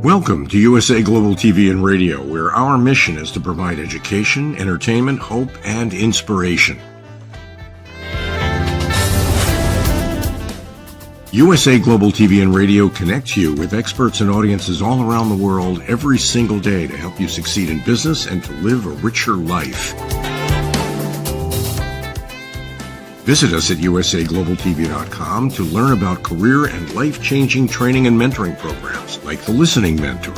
Welcome to USA Global TV and Radio, where our mission is to provide education, entertainment, hope, and inspiration. USA Global TV and Radio connects you with experts and audiences all around the world every single day to help you succeed in business and to live a richer life. Visit us at usaglobaltv.com to learn about career and life-changing training and mentoring programs like the Listening Mentor.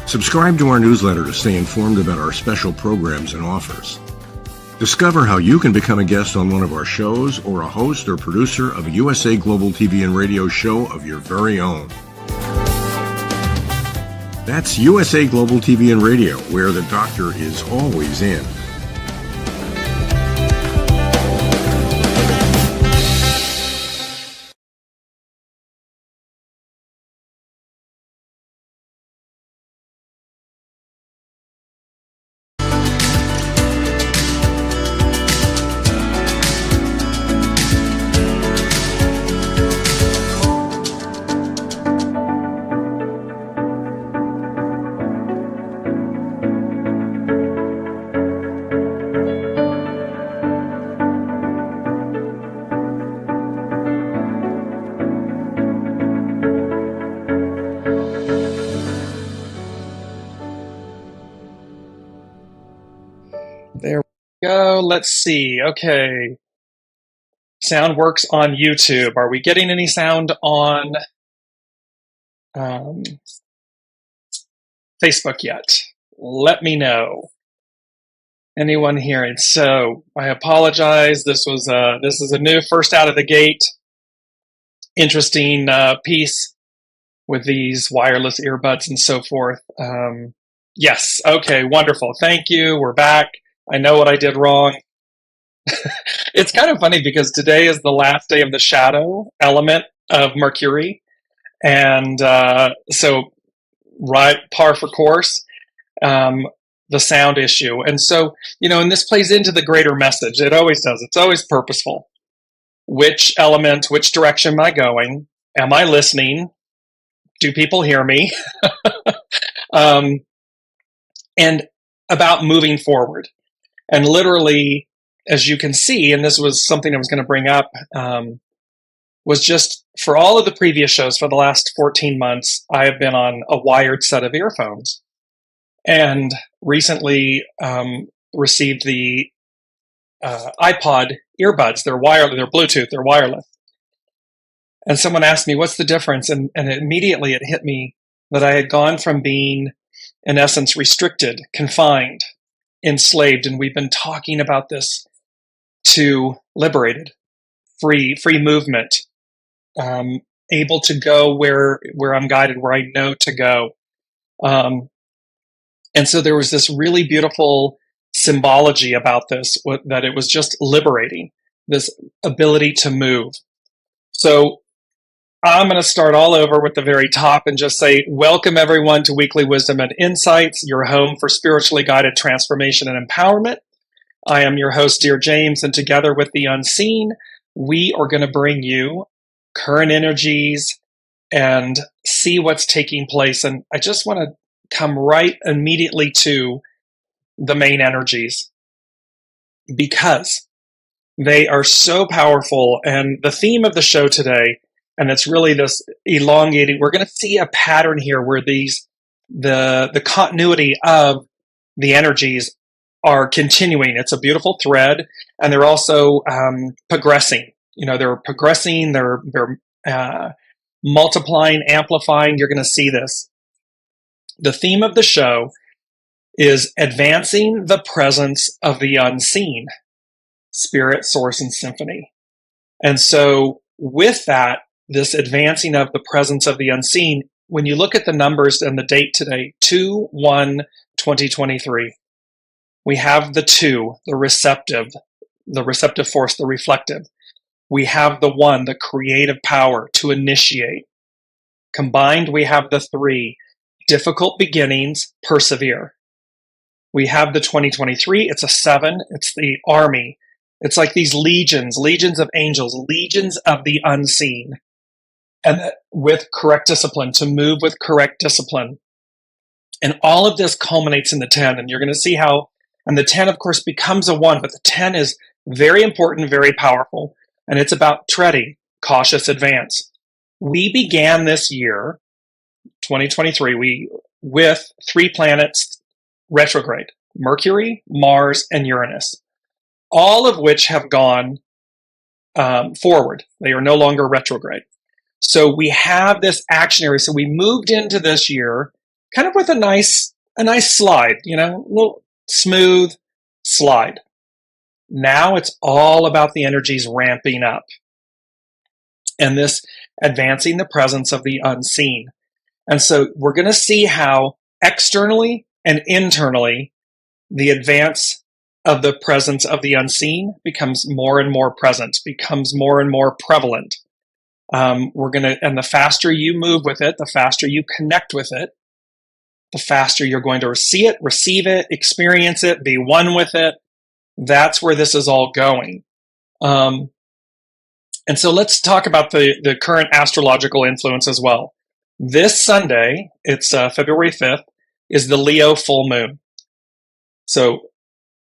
Subscribe to our newsletter to stay informed about our special programs and offers. Discover how you can become a guest on one of our shows or a host or producer of a USA Global TV and Radio show of your very own. That's USA Global TV and Radio, where the doctor is always in. There we go. Let's see. Okay. Sound works on YouTube. Are we getting any sound on Facebook yet? Let me know. Anyone hearing? So I apologize. This is a new first out of the gate. Interesting piece with these wireless earbuds and so forth. Yes. Okay. Wonderful. Thank you. We're back. I know what I did wrong. It's kind of funny because today is the last day of the shadow element of Mercury. And so right, par for course, the sound issue. And so, and this plays into the greater message. It always does. It's always purposeful. Which element, which direction am I going? Am I listening? Do people hear me? And about moving forward. And literally, as you can see, and this was something I was going to bring up, was just for all of the previous shows for the last 14 months, I have been on a wired set of earphones. And recently received the iPod earbuds. They're wireless, they're Bluetooth, they're wireless. And someone asked me, what's the difference? And immediately it hit me that I had gone from being, in essence, restricted, confined, enslaved, and we've been talking about this, to liberated, free movement, able to go where I'm guided, where I know to go. And so there was this really beautiful symbology about this, that it was just liberating, this ability to move. So I'm going to start all over with the very top and just say, welcome everyone to Weekly Wisdom and Insights, your home for spiritually guided transformation and empowerment. I am your host, Dearjames, and together with the unseen, we are going to bring you current energies and see what's taking place. And I just want to come right immediately to the main energies because they are so powerful. And the theme of the show today, and it's really this elongating, we're going to see a pattern here where the continuity of the energies are continuing. It's a beautiful thread, and they're also progressing. They're progressing, they're multiplying, amplifying. You're going to see this. The theme of the show is advancing the presence of the unseen, spirit, source, and symphony. And so with that, this advancing of the presence of the unseen, when you look at the numbers and the date today, 2/1/2023, we have the 2, the receptive force, the reflective. We have the 1, the creative power to initiate. Combined, we have the 3, difficult beginnings, persevere. We have the 2023, it's a 7, it's the army. It's like these legions of angels, legions of the unseen. and with correct discipline, to move with correct discipline. And all of this culminates in the 10. And you're going to see how, and the 10, of course, becomes a 1, but the 10 is very important, very powerful. And it's about treading, cautious advance. We began this year, 2023, with 3 planets retrograde: Mercury, Mars, and Uranus, all of which have gone forward. They are no longer retrograde. So we have this action area. So we moved into this year kind of with a nice slide, a little smooth slide. Now it's all about the energies ramping up and this advancing the presence of the unseen. And so we're going to see how externally and internally the advance of the presence of the unseen becomes more and more present, becomes more and more prevalent. And the faster you move with it, the faster you connect with it, the faster you're going to see it, receive it, experience it, be one with it. That's where this is all going. And so let's talk about the current astrological influence as well. This Sunday, it's February 5th, is the Leo full moon. So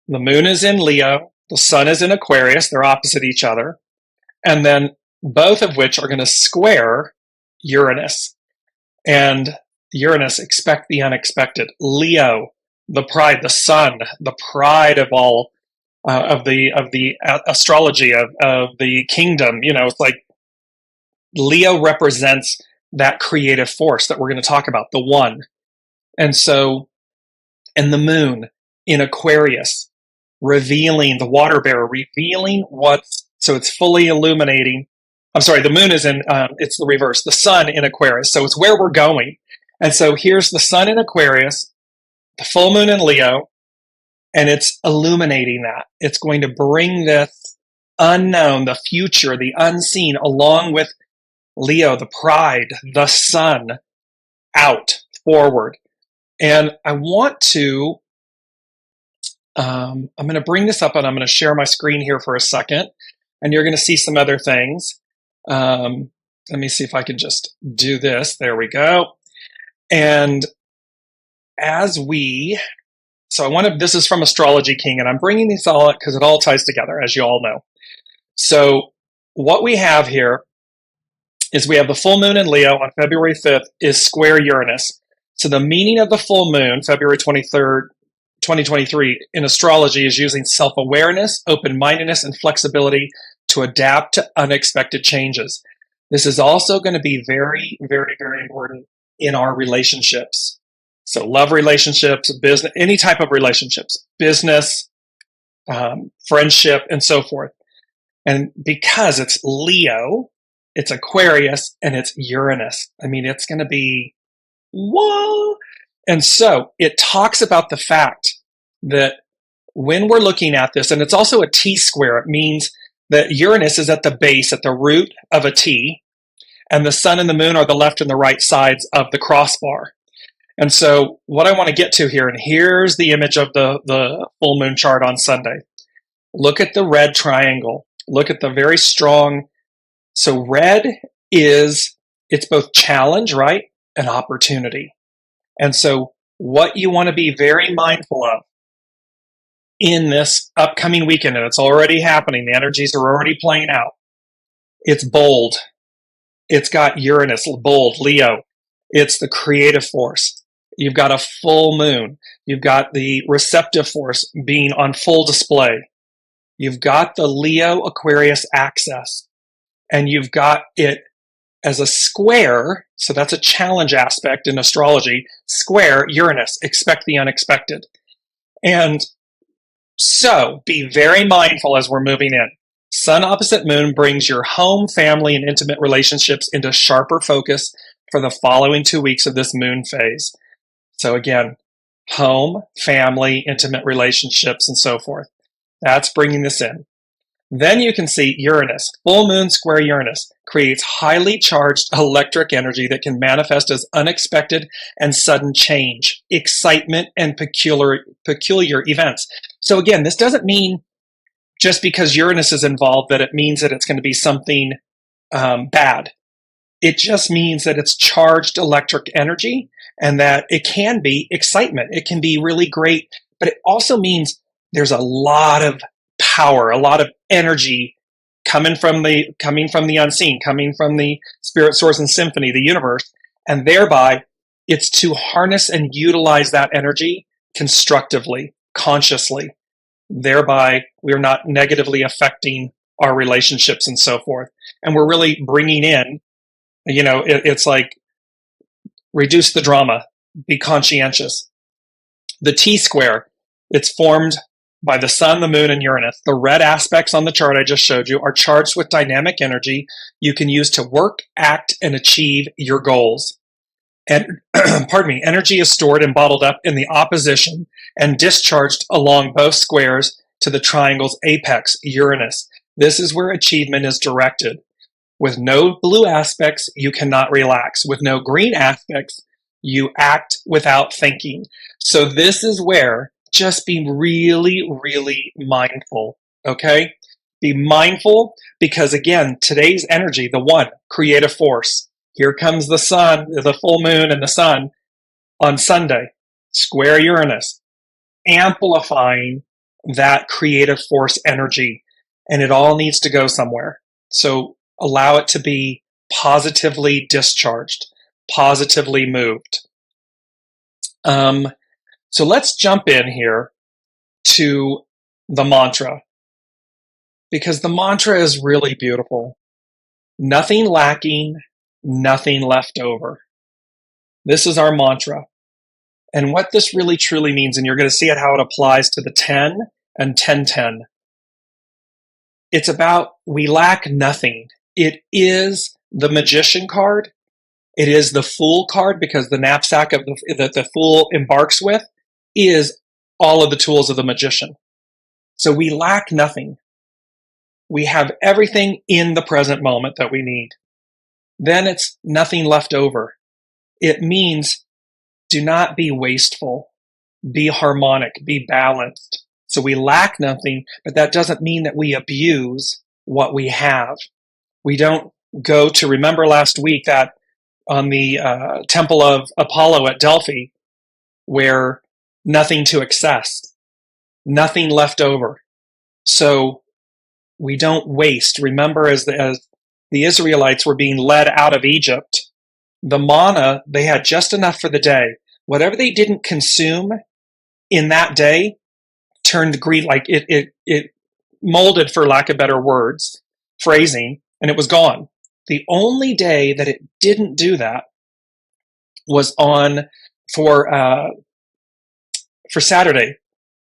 the moon is in Leo, the sun is in Aquarius, they're opposite each other, and then both of which are going to square Uranus. And Uranus, expect the unexpected. Leo, the pride, the sun, the pride of all of the astrology of the kingdom. It's like Leo represents that creative force that we're going to talk about, the one. And the moon in Aquarius, revealing the water bearer, revealing so it's fully illuminating. I'm sorry, the moon is it's the reverse, the sun in Aquarius. So it's where we're going. And so here's the sun in Aquarius, the full moon in Leo, and it's illuminating that. It's going to bring this unknown, the future, the unseen, along with Leo, the pride, the sun, out, forward. And I want to, I'm going to bring this up and I'm going to share my screen here for a second. And you're going to see some other things. Let me see if I can just do this. There we go. And this is from Astrology King, and I'm bringing these all up because it all ties together, as you all know. So what we have here is we have the full moon in Leo on February 5th is square Uranus. So the meaning of the full moon, February 23rd, 2023, in astrology is using self-awareness, open-mindedness, and flexibility to adapt to unexpected changes. This is also going to be very, very, very important in our relationships. So love relationships, business, any type of relationships, business, friendship, and so forth. And because it's Leo, it's Aquarius, and it's Uranus. I mean, it's going to be, whoa. And so it talks about the fact that when we're looking at this, and it's also a T-square, it means that Uranus is at the base, at the root of a T, and the sun and the moon are the left and the right sides of the crossbar. And so what I want to get to here, and here's the image of the full moon chart on Sunday. Look at the red triangle. Look at the very strong. So red it's both challenge, right, and opportunity. And so what you want to be very mindful of in this upcoming weekend, and it's already happening, the energies are already playing out. It's bold. It's got Uranus, bold, Leo. It's the creative force. You've got a full moon. You've got the receptive force being on full display. You've got the Leo Aquarius axis. And you've got it as a square. So that's a challenge aspect in astrology. Square Uranus. Expect the unexpected. And so be very mindful as we're moving in. Sun opposite moon brings your home, family, and intimate relationships into sharper focus for the following 2 weeks of this moon phase. So again, home, family, intimate relationships, and so forth. That's bringing this in. Then you can see Uranus, full moon square Uranus, creates highly charged electric energy that can manifest as unexpected and sudden change, excitement, and peculiar events. So again, this doesn't mean just because Uranus is involved that it means that it's going to be something bad. It just means that it's charged electric energy and that it can be excitement. It can be really great, but it also means there's a lot of power, a lot of energy coming from the unseen, coming from the spirit source and symphony, the universe, and thereby it's to harness and utilize that energy constructively, consciously. Thereby, we're not negatively affecting our relationships and so forth. And we're really bringing in, it's like reduce the drama, be conscientious. The T square, it's formed by the sun, the moon, and Uranus. The red aspects on the chart I just showed you are charged with dynamic energy you can use to work, act, and achieve your goals. And energy is stored and bottled up in the opposition and discharged along both squares to the triangle's apex, Uranus. This is where achievement is directed. With no blue aspects, you cannot relax. With no green aspects, you act without thinking. So this is where just be really, really mindful, okay? Be mindful because, again, today's energy, the one, creative force. Here comes the sun, the full moon and the sun on Sunday, square Uranus, amplifying that creative force energy. And it all needs to go somewhere. So allow it to be positively discharged, positively moved. So let's jump in here to the mantra, because the mantra is really beautiful. Nothing lacking, nothing left over. This is our mantra. And what this really truly means, and you're going to see it how it applies to the 10 and 1010. It's about we lack nothing. It is the magician card. It is the fool card, because the knapsack of that the fool embarks with is all of the tools of the magician. So we lack nothing. We have everything in the present moment that we need. Then it's nothing left over. It means do not be wasteful. Be harmonic. Be balanced. So we lack nothing, but that doesn't mean that we abuse what we have. We don't go to, remember last week that on the Temple of Apollo at Delphi, where nothing to excess, nothing left over. So we don't waste. Remember, as the Israelites were being led out of Egypt, the manna, they had just enough for the day. Whatever they didn't consume in that day turned green, like it molded, for lack of better words, phrasing, and it was gone. The only day that it didn't do that was for Saturday.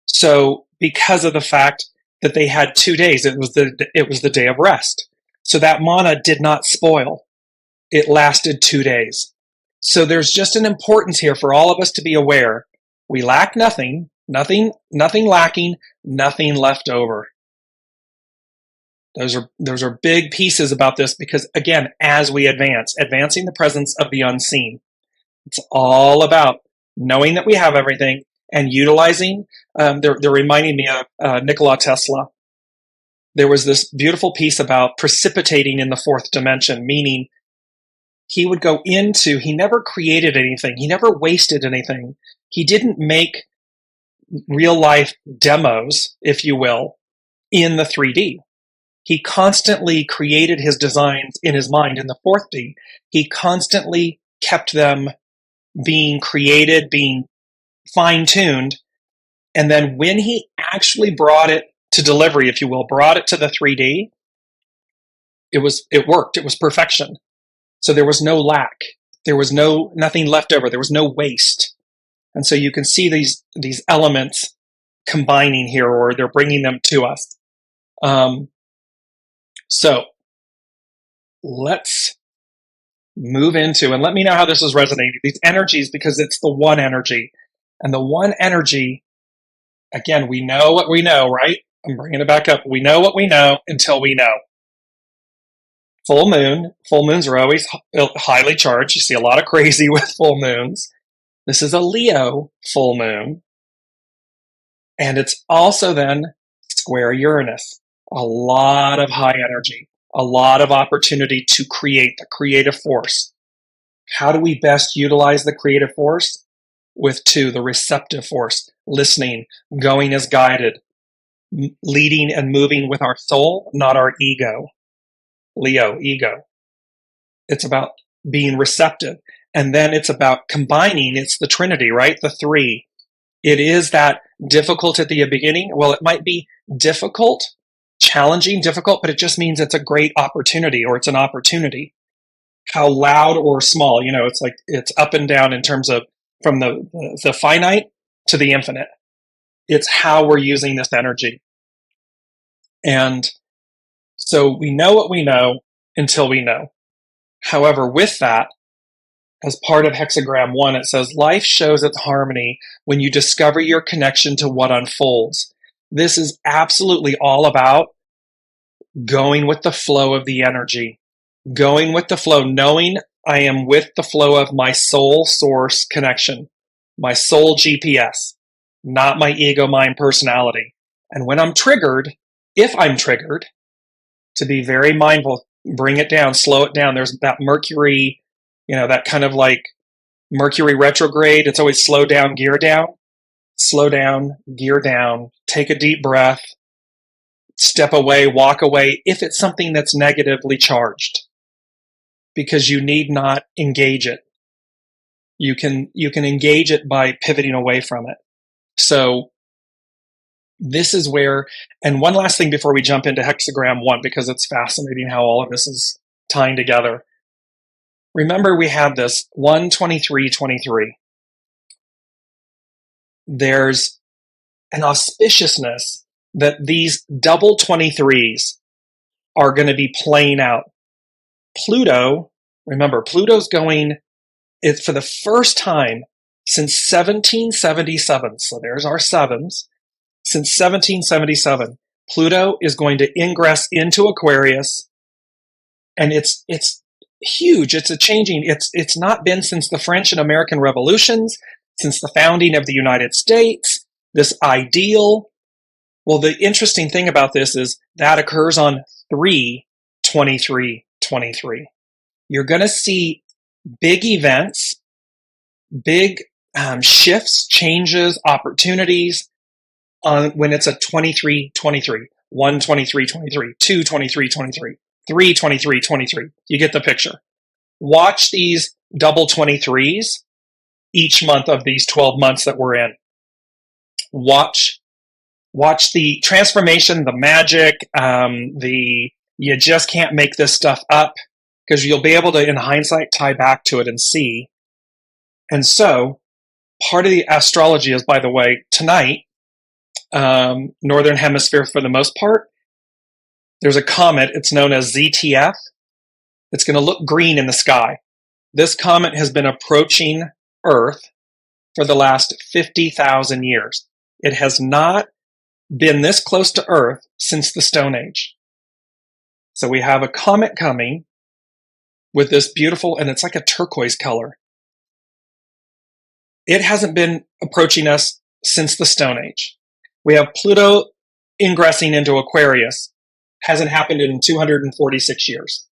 So because of the fact that they had 2 days, it was the day of rest. So that manna did not spoil. It lasted 2 days. So there's just an importance here for all of us to be aware. We lack nothing lacking, nothing left over. Those are big pieces about this, because again, as we advancing the presence of the unseen, it's all about knowing that we have everything and utilizing. They're reminding me of Nikola Tesla. There was this beautiful piece about precipitating in the fourth dimension, meaning he would go into, he never created anything. He never wasted anything. He didn't make real life demos, if you will, in the 3D. He constantly created his designs in his mind in the 4D. He constantly kept them being created, being fine-tuned. And then when he actually brought it to delivery, if you will, brought it to the 3D, it worked. It was perfection. So there was no lack. There was nothing left over. There was no waste. And so you can see these elements combining here, or they're bringing them to us. So let's move into, and let me know how this is resonating, these energies, because it's the one energy. And the one energy, again, we know what we know, right? I'm bringing it back up. We know what we know until we know. Full moons are always highly charged. You see a lot of crazy with full moons. This is a Leo full moon. And it's also then square Uranus. A lot of high energy, a lot of opportunity to create the creative force. How do we best utilize the creative force? With two, the receptive force, listening, going as guided, leading and moving with our soul, not our ego. Leo, ego. It's about being receptive. And then it's about combining. It's the Trinity, right? The three. It is that difficult at the beginning. Well, it might be difficult, challenging, difficult, but it just means it's a great opportunity, or it's an opportunity. How loud or small, it's like it's up and down in terms of from the finite to the infinite. It's how we're using this energy. And so we know what we know until we know. However, with that, as part of hexagram 1, it says, life shows its harmony when you discover your connection to what unfolds. This is absolutely all about going with the flow of the energy, going with the flow, knowing I am with the flow of my soul source connection, my soul GPS, not my ego mind personality. And when I'm triggered, if I'm triggered, to be very mindful, bring it down, slow it down. There's that Mercury, that kind of like Mercury retrograde. It's always slow down, gear down, take a deep breath, step away, walk away if it's something that's negatively charged, because you need not engage it. You can engage it by pivoting away from it. So this is where, and one last thing before we jump into hexagram 1, because it's fascinating how all of this is tying together. Remember, we had this 1-23-23. There's an auspiciousness that these double 23s are going to be playing out. Pluto, remember, Pluto's going, it's for the first time since 1777. So there's our sevens. Since 1777, Pluto is going to ingress into Aquarius, and it's huge. It's a changing. It's not been since the French and American revolutions, since the founding of the United States. This ideal. Well, the interesting thing about this is that occurs on 3-23-23. You're going to see big events, big shifts, changes, opportunities on when it's a 23-23, 1-23-23, 2-23-23, 3-23-23. You get the picture. Watch these double 23s each month of these 12 months that we're in. Watch the transformation, the magic, you just can't make this stuff up, because you'll be able to, in hindsight, tie back to it and see. And so part of the astrology is, by the way, tonight, Northern Hemisphere for the most part, there's a comet. It's known as ZTF. It's going to look green in the sky. This comet has been approaching Earth for the last 50,000 years. It has not been this close to Earth since the Stone Age. So we have a comet coming with this beautiful, and it's like a turquoise color. It hasn't been approaching us since the Stone Age. We have Pluto ingressing into Aquarius. Hasn't happened in 246 years.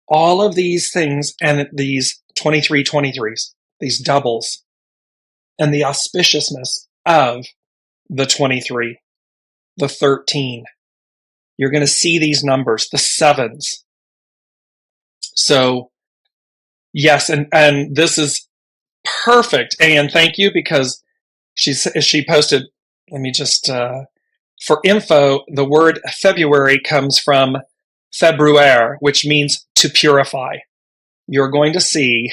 All of these things, and these 23-23s, these doubles, and the auspiciousness of the 23, the 13. You're going to see these numbers, the sevens. So, yes, and this is perfect. And thank you, because she posted, let me just, for info, the word February comes from februare, which means to purify. You're going to see,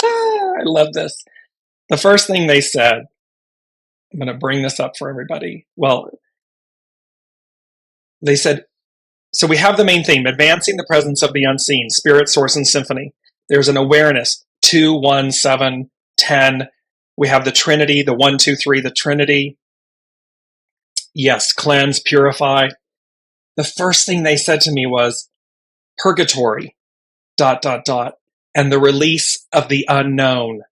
I love this. The first thing they said, I'm going to bring this up for everybody. Well, they said, so we have the main theme, advancing the presence of the unseen, spirit, source, and symphony. There's an awareness, 2, 1, 7, 10. We have the Trinity, the 1, 2, 3, the Trinity. Yes, cleanse, purify. The first thing they said to me was purgatory, ... and the release of the unknown,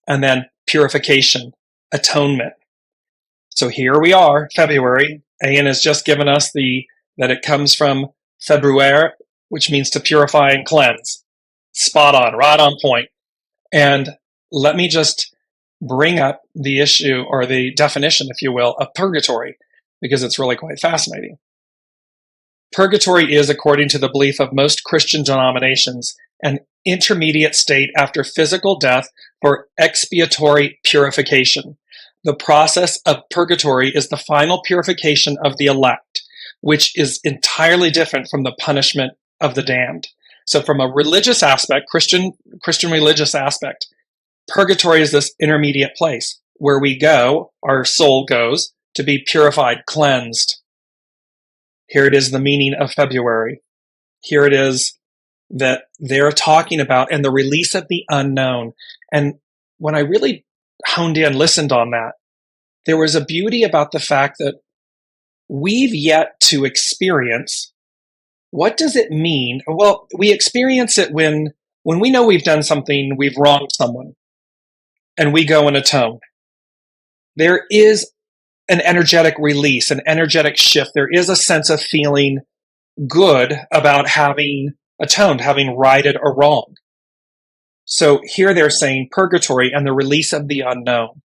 and then purification, atonement. So here we are, February, Ian has just given us that it comes from February, which means to purify and cleanse. Spot on, right on point. And let me just bring up the issue, or the definition, if you will, of purgatory, because it's really quite fascinating. Purgatory is, according to the belief of most Christian denominations, an intermediate state after physical death for expiatory purification. The process of purgatory is the final purification of the elect, which is entirely different from the punishment of the damned. So from a religious aspect, Christian religious aspect, purgatory is this intermediate place where we go, our soul goes, to be purified, cleansed. Here it is, the meaning of February. Here it is that they're talking about, and the release of the unknown. And when I really honed in, listened on that, there was a beauty about the fact that we've yet to experience, what does it mean? Well, we experience it when we know we've done something, we've wronged someone, and we go and atone. There is an energetic release, an energetic shift. There is a sense of feeling good about having atoned, having righted a wrong. So here they're saying purgatory and the release of the unknown.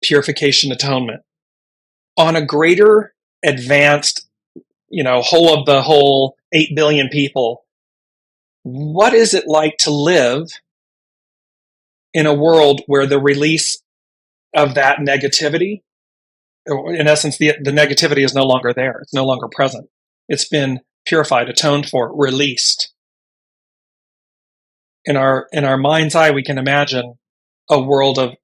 Purification, atonement. On a greater, advanced, whole 8 billion people, what is it like to live in a world where the release of that negativity, in essence, the negativity is no longer there. It's no longer present. It's been purified, atoned for, released. In our mind's eye, we can imagine a world of,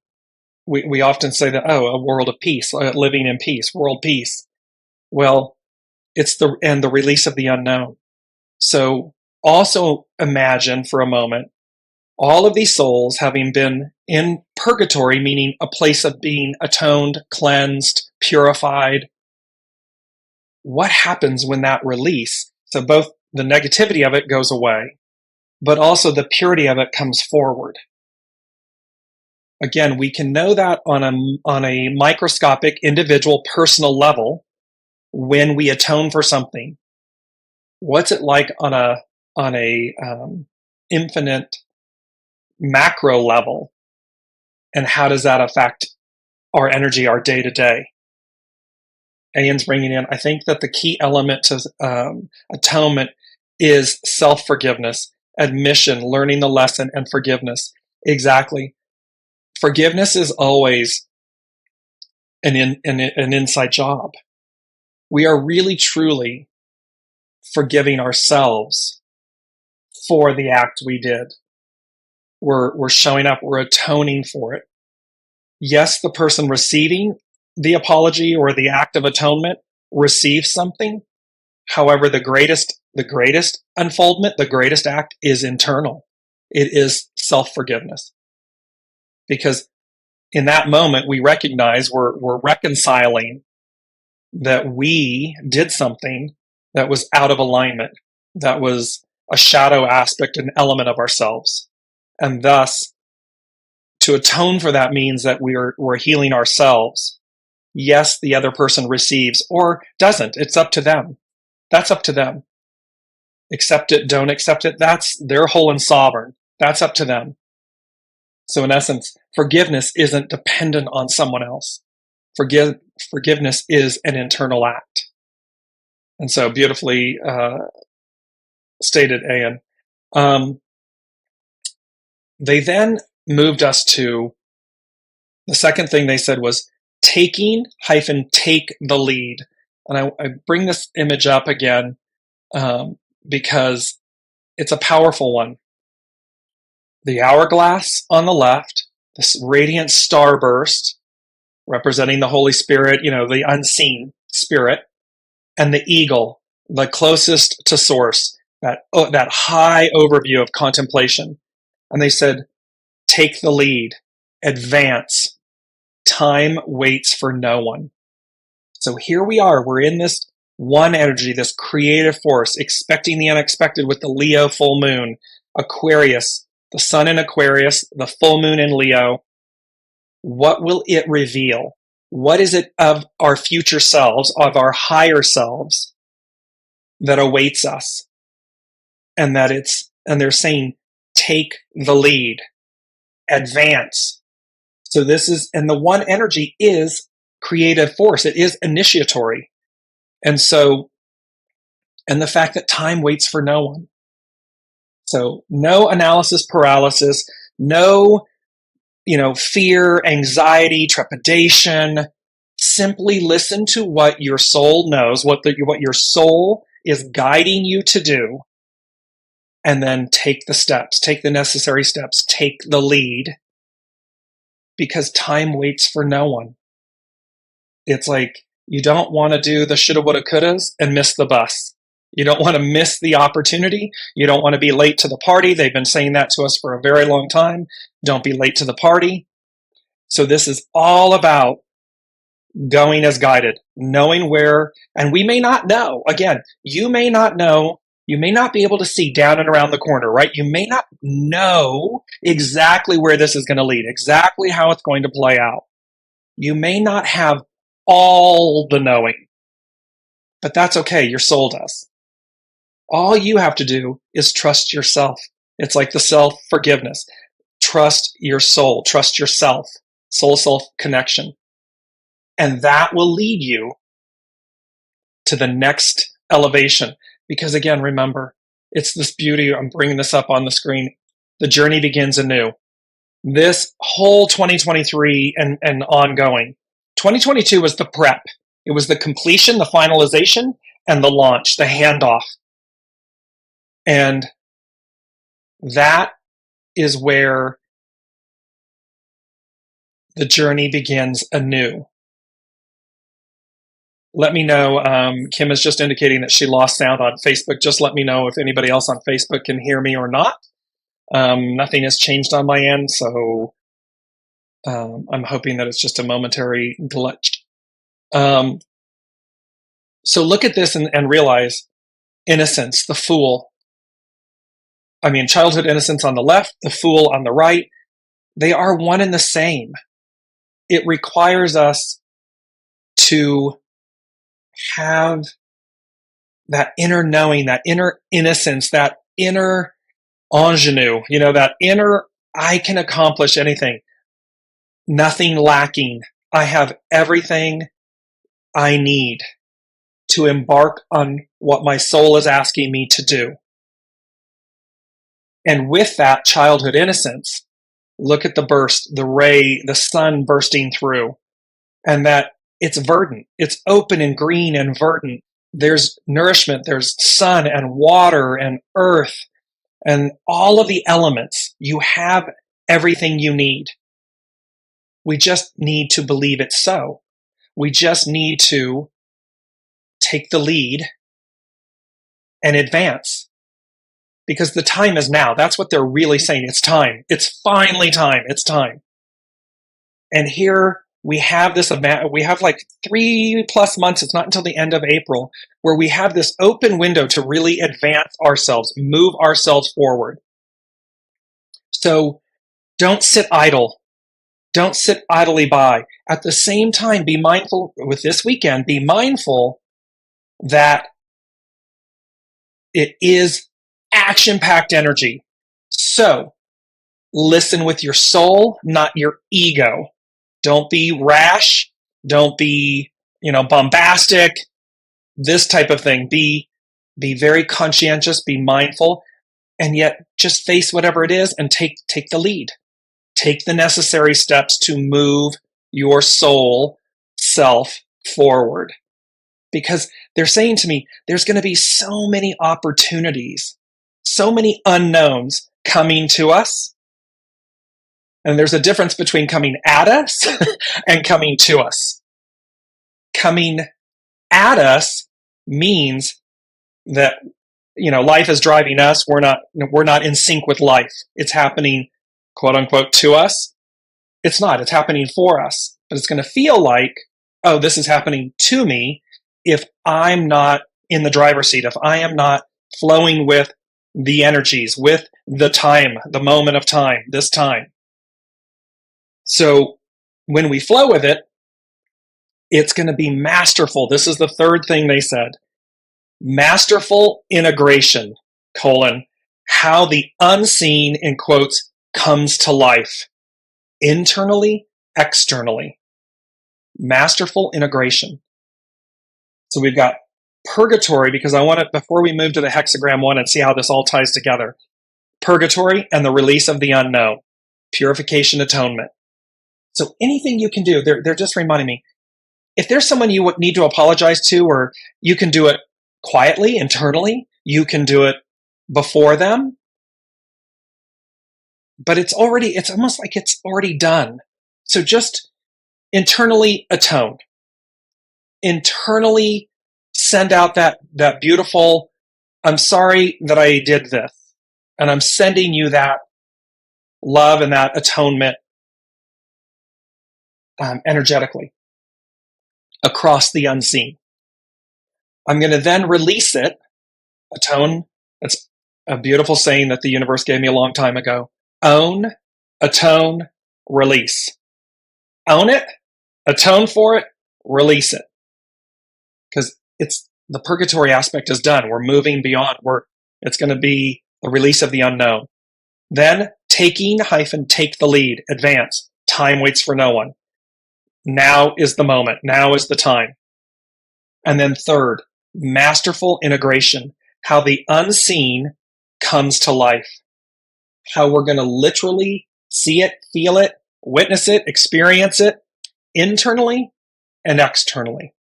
we often say that, a world of peace, living in peace, world peace. Well, it's the release of the unknown. So also imagine for a moment all of these souls having been in purgatory, meaning a place of being atoned, cleansed, purified. What happens when that release? So both the negativity of it goes away, but also the purity of it comes forward. Again, we can know that on a microscopic, individual, personal level when we atone for something. What's it like on a infinite macro level, and how does that affect our energy, our day to day? Ian's bringing in, I think that the key element to atonement is self-forgiveness, admission, learning the lesson, and forgiveness. Exactly. Forgiveness is always an inside job. We are really, truly forgiving ourselves for the act we did. We're showing up, we're atoning for it. Yes, the person receiving the apology or the act of atonement receives something. However, the greatest unfoldment, the greatest act is internal. It is self-forgiveness. Because in that moment, we recognize we're reconciling that we did something that was out of alignment, that was a shadow aspect, an element of ourselves. And thus, to atone for that means that we're healing ourselves. Yes, the other person receives or doesn't. It's up to them. That's up to them. Accept it, don't accept it. That's their whole and sovereign. That's up to them. So in essence, forgiveness isn't dependent on someone else. Forgiveness is an internal act. And so beautifully stated, Ian. They then moved us to the second thing they said was take the lead. And I bring this image up again because it's a powerful one. The hourglass on the left, this radiant starburst representing the Holy Spirit, the unseen spirit, and the eagle, the closest to source, that high overview of contemplation. And they said, take the lead, advance. Time waits for no one. So here we are. We're in this one energy, this creative force, expecting the unexpected with the Leo full moon, Aquarius, the sun in Aquarius, the full moon in Leo. What will it reveal? What is it of our future selves, of our higher selves, that awaits us? And they're saying, take the lead, advance. So and the one energy is creative force. It is initiatory. And the fact that time waits for no one. So no analysis paralysis, no, fear, anxiety, trepidation. Simply listen to what your soul knows, what your soul is guiding you to do, and then take the steps, take the necessary steps, take the lead, because time waits for no one. It's like, you don't want to do the shoulda, woulda, couldas and miss the bus. You don't want to miss the opportunity. You don't want to be late to the party. They've been saying that to us for a very long time. Don't be late to the party. So this is all about going as guided, knowing where, and we may not know. Again, you may not know. You may not be able to see down and around the corner, right? You may not know exactly where this is going to lead, exactly how it's going to play out. You may not have all the knowing, but that's okay. Your soul does. All you have to do is trust yourself. It's like the self-forgiveness. Trust your soul. Trust yourself. Soul-self connection. And that will lead you to the next elevation. Because again, remember, it's this beauty. I'm bringing this up on the screen. The journey begins anew. This whole 2023 and ongoing. 2022 was the prep. It was the completion, the finalization, and the launch, the handoff. And that is where the journey begins anew. Let me know. Kim is just indicating that she lost sound on Facebook. Just let me know if anybody else on Facebook can hear me or not. Nothing has changed on my end, so I'm hoping that it's just a momentary glitch. So look at this and realize innocence, the fool. Childhood innocence on the left, the fool on the right. They are one and the same. It requires us to have that inner knowing, that inner innocence, that inner ingenue, that inner, I can accomplish anything, nothing lacking. I have everything I need to embark on what my soul is asking me to do. And with that childhood innocence, look at the burst, the ray, the sun bursting through, and that it's verdant. It's open and green and verdant. There's nourishment. There's sun and water and earth and all of the elements. You have everything you need. We just need to believe it's so. We just need to take the lead and advance. Because the time is now. That's what they're really saying. It's time. It's finally time. It's time. And here we have this event. We have like 3+ months. It's not until the end of April where we have this open window to really advance ourselves, move ourselves forward. So don't sit idle. Don't sit idly by. At the same time, be mindful with this weekend, be mindful that it is action-packed energy. So listen with your soul, not your ego. Don't be rash. Don't be, bombastic. This type of thing. Be very conscientious, be mindful, and yet just face whatever it is and take the lead. Take the necessary steps to move your soul self forward. Because they're saying to me, there's going to be so many opportunities, so many unknowns coming to us. And there's a difference between coming at us and coming to us. Coming at us means that, life is driving us. We're not in sync with life. It's happening, quote unquote, to us. It's not. It's happening for us. But it's going to feel like, oh, this is happening to me if I'm not in the driver's seat, if I am not flowing with the energies, with the time, the moment of time, this time. So when we flow with it, It's going to be masterful. This is the third thing they said. Masterful integration, how the unseen, in quotes, comes to life, internally, externally. Masterful integration. So we've got purgatory, because I want to, before we move to the hexagram one and see how this all ties together, purgatory and the release of the unknown, purification, atonement. So anything you can do, they're just reminding me, if there's someone you would need to apologize to, or you can do it quietly, internally, you can do it before them, but it's almost like it's already done. So just internally atone, internally send out that beautiful, I'm sorry that I did this, and I'm sending you that love and that atonement energetically across the unseen. I'm going to then release it, atone. That's a beautiful saying that the universe gave me a long time ago. Own, atone, release. Own it, atone for it, release it. Because it's the purgatory aspect is done. We're moving beyond. It's going to be the release of the unknown. Then take the lead, advance. Time waits for no one. Now is the moment. Now is the time. And then third, masterful integration, how the unseen comes to life, how we're going to literally see it, feel it, witness it, experience it internally and externally.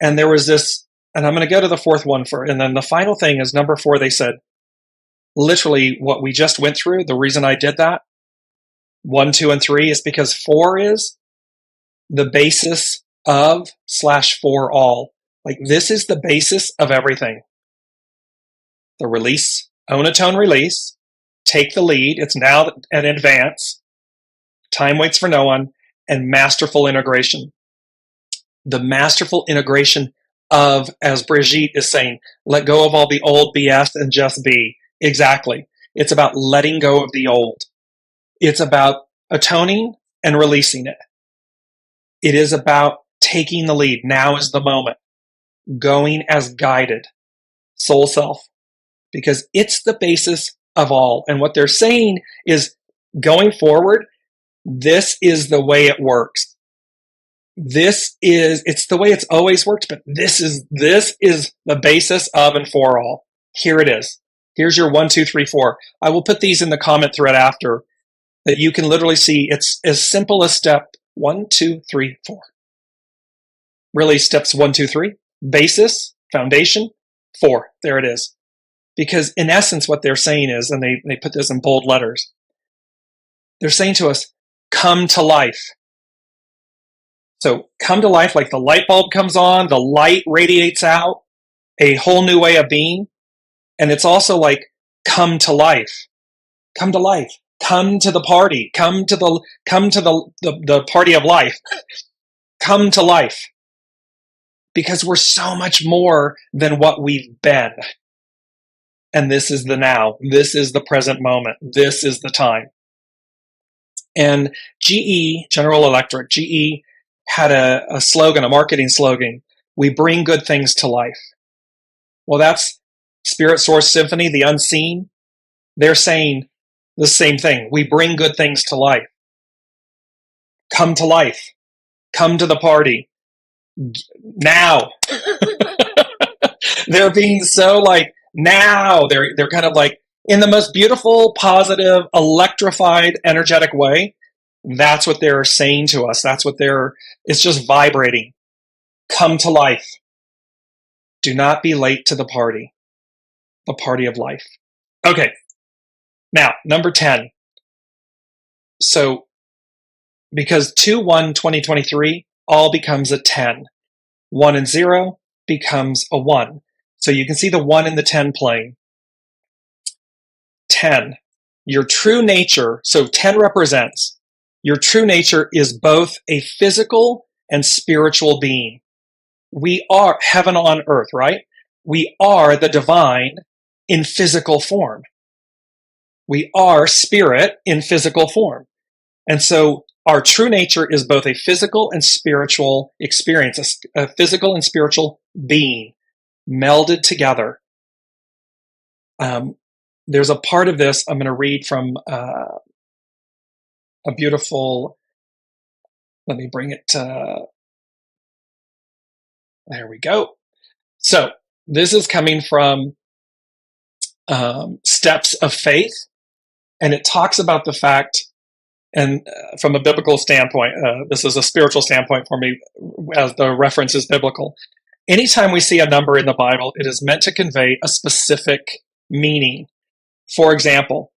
And there was this, and I'm going to go to the fourth one first, and then the final thing is number 4. They said, literally what we just went through, the reason I did that, 1, 2, and 3, is because 4 is the basis of /for all. Like, this is the basis of everything. The release, own, atone, release, take the lead. It's now an advance. Time waits for no one, and masterful integration. The masterful integration of, as Brigitte is saying, let go of all the old BS and just be. Exactly. It's about letting go of the old. It's about atoning and releasing it. It is about taking the lead. Now is the moment. Going as guided. Soul self. Because it's the basis of all. And what they're saying is, going forward, this is the way it works. It's the way it's always worked, but this is the basis of and for all. Here it is. Here's your 1, 2, 3, 4. I will put these in the comment thread after, that you can literally see. It's as simple as step 1, 2, 3, 4. Really, steps 1, 2, 3. Basis, foundation, 4. There it is. Because in essence, what they're saying is, and they put this in bold letters, they're saying to us, come to life. So come to life, like the light bulb comes on, the light radiates out, a whole new way of being. And it's also like, come to life. Come to life. Come to the party. Come to the party of life. Come to life. Because we're so much more than what we've been. And this is the now. This is the present moment. This is the time. And GE, General Electric, GE had a slogan, a marketing slogan. We bring good things to life. Well, that's Spirit Source Symphony, the unseen. They're saying the same thing. We bring good things to life. Come to life. Come to the party. Now. They're being so like, now. They're kind of like, in the most beautiful, positive, electrified, energetic way. That's what they're saying to us. It's just vibrating. Come to life. Do not be late to the party of life. Okay. Now, number 10. So, because 2/1/2023 all becomes a 10. 1 and 0 becomes a 1. So you can see the 1 and the 10 playing. 10. Your true nature, so 10 represents, your true nature is both a physical and spiritual being. We are heaven on earth, right? We are the divine in physical form. We are spirit in physical form. And so Our true nature is both a physical and spiritual experience, a physical and spiritual being melded together. There's a part of this I'm going to read from a beautiful, let me bring it, there we go. So this is coming from Steps of Faith, and it talks about the fact, and from a biblical standpoint, this is a spiritual standpoint for me, as the reference is biblical. Anytime we see a number in the Bible, it is meant to convey a specific meaning. For example,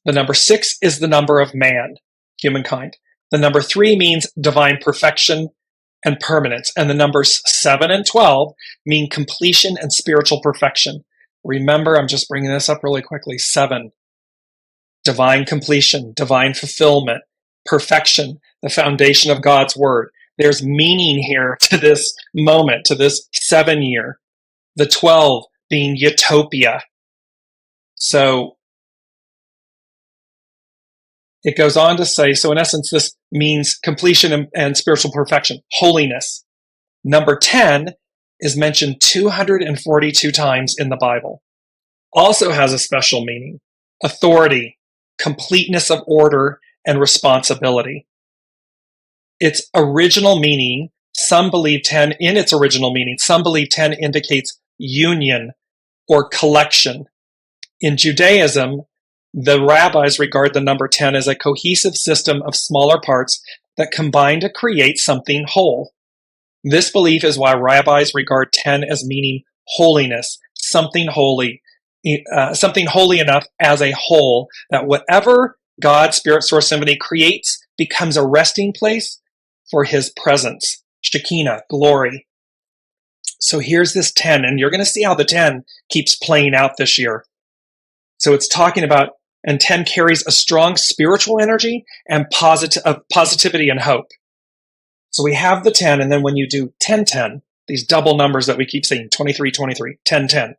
the number 6 is the number of man, humankind. The number 3 means divine perfection and permanence. And the numbers 7 and 12 mean completion and spiritual perfection. Remember, I'm just bringing this up really quickly. 7, divine completion, divine fulfillment, perfection, the foundation of God's word. There's meaning here to this moment, to this 7 year. The 12 being utopia. So it goes on to say, so in essence, this means completion and spiritual perfection, holiness. Number 10 is mentioned 242 times in the Bible. Also has a special meaning, authority, completeness of order, and responsibility. Its original meaning, some believe 10 in its original meaning, some believe 10 indicates union or collection. In Judaism, the rabbis regard the number 10 as a cohesive system of smaller parts that combine to create something whole. This belief is why rabbis regard 10 as meaning holiness, something holy enough as a whole that whatever God, Spirit, Source, Symphony creates becomes a resting place for his presence, Shekinah, glory. So here's this 10, and you're going to see how the 10 keeps playing out this year. So it's talking about, and 10 carries a strong spiritual energy and positivity and hope. So we have the 10, and then when you do 10-10, these double numbers that we keep saying, 23-23, 10-10,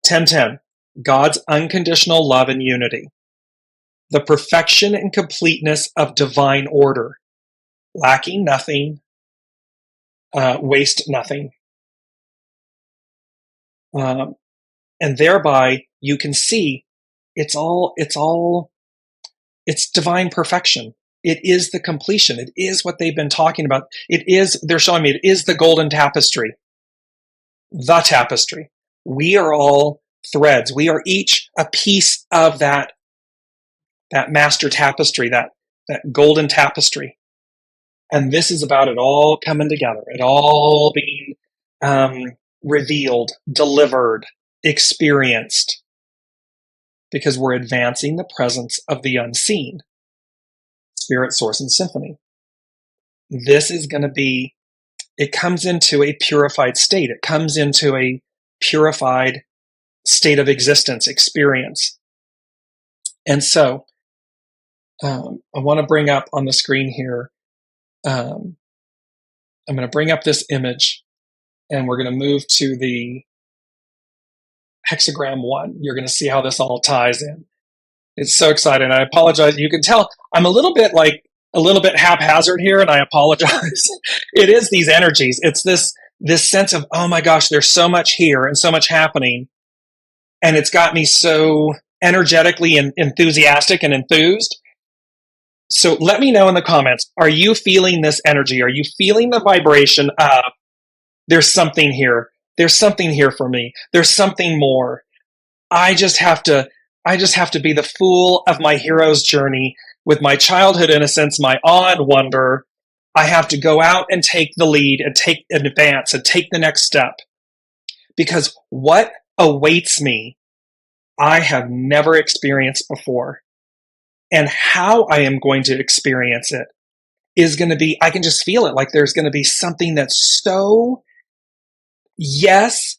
10-10, God's unconditional love and unity, the perfection and completeness of divine order, lacking nothing, waste nothing. And thereby you can see it's divine perfection. It is the completion. It is what they've been talking about. They're showing me it is the golden tapestry. The tapestry. We are all threads. We are each a piece of that master tapestry, that golden tapestry. And this is about it all coming together, it all being revealed, delivered, experienced, because we're advancing the presence of the unseen, Spirit, Source, and Symphony. This is going to be, it comes into a purified state. It comes into a purified state of existence, experience. And so, I want to bring up on the screen here, I'm going to bring up this image, and we're going to move to the hexagram 1. You're going to see how this all ties in. It's so exciting. I apologize. You can tell I'm a little bit haphazard here, and I apologize. It is these energies. It's this sense of, oh my gosh, there's so much here and so much happening. And it's got me so energetically and enthusiastic and enthused. So let me know in the comments, are you feeling this energy? Are you feeling the vibration of, there's something here. There's something here for me. There's something more. I just have to be the fool of my hero's journey with my childhood innocence, my awe and wonder. I have to go out and take the lead and take an advance and take the next step. Because what awaits me, I have never experienced before. And how I am going to experience it is going to be, I can just feel it, like there's going to be something that's so yes,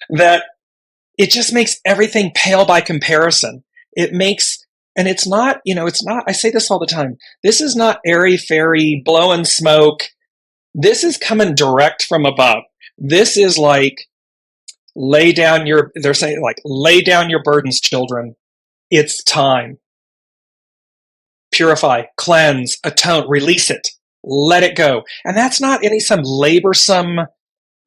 that it just makes everything pale by comparison. It makes, and it's not, I say this all the time, this is not airy-fairy, blowing smoke. This is coming direct from above. This is like, lay down your burdens, children. It's time. purify, cleanse, atone, release it, let it go. And that's not any some laborsome,